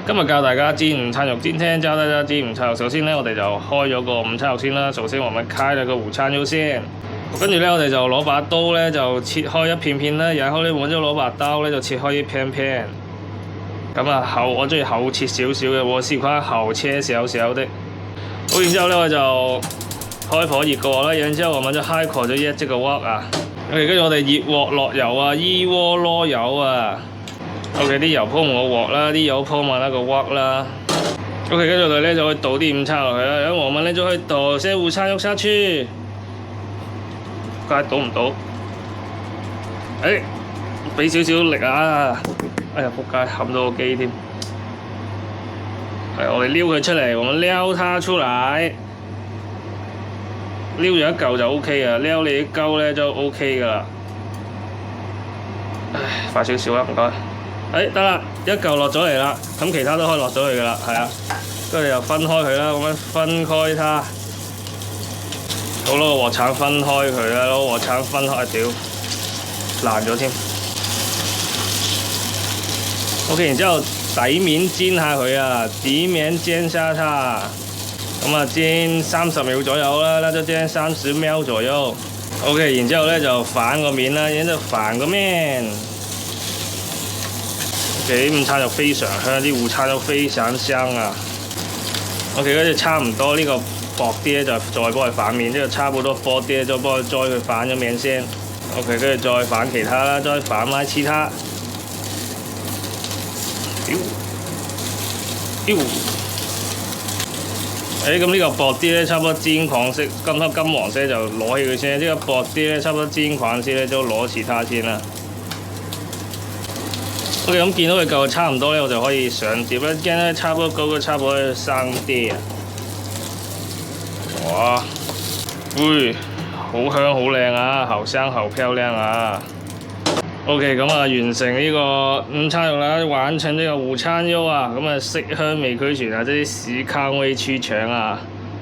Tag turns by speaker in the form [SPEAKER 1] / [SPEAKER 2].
[SPEAKER 1] 今日教大家煎午餐肉，今天教大家煎午餐肉。首先呢，我哋就開咗個午餐肉先啦。首先我們開咗個午餐肉先，跟住呢，我哋就攞把刀呢，就切開一片片啦。然後呢，我就攞把刀呢，就切開一片片。咁啊厚，我中意厚切少少嘅，我試下厚切少少的。好，然之後呢，我就開火熱個鑊啦。然之後我們就開火咗一隻個鑊啊。OK，跟住我哋熱鑊落油啊，依鍋攞油啊。OK， 啲油鋪滿個鑊啦，啲油鋪滿那個鑊啦。OK， 跟住我哋咧就可以倒啲午餐落去啦。然後我們咧就可以倒些午餐肉下去。睇倒唔倒？誒，俾少少力啊！哎呀，仆街，冚到個機添。係，我哋撩佢出嚟，我們撩它出嚟。撩咗一嚿就 OK 啊，撩你啲鳩咧就 OK 噶啦。唉，快少少啦，唔該。得啦，一嚿落咗嚟啦，咁其他都可以落咗去噶啦，係啊，跟住又分開佢啦，咁樣分開它，好，攞個鑊鏟分開佢啦，攞個鑊鏟分開，屌爛咗添。OK， 然之後底面煎下佢啊，底面煎下它，咁啊煎30秒左右啦，那就煎30秒左右。OK， 然之後咧就反個面啦，然之後反個面。午餐肉非常香，啲午餐肉非常香啊。OK， 跟住差唔多呢個薄啲咧，就再幫佢反面，呢個差唔多薄啲咧，再幫佢再佢反咗面先。OK， 跟住再反其他啦，再反埋其他。咁呢個薄啲咧，差唔多煎黃色，金黃色就攞起佢先。呢個薄啲咧，差唔多煎黃色咧，就攞其他先啦。OK， 咁見到佢夠差唔多咧，我就可以上碟啦。驚咧差唔多嗰個差唔多生啲啊！哇，喂，好香好靚啊，好香好漂亮啊！OK， 咁啊完成呢個午餐肉啦，完成呢個午餐肉啊，咁啊色香味俱全啊，即係屎糠味俱全啊！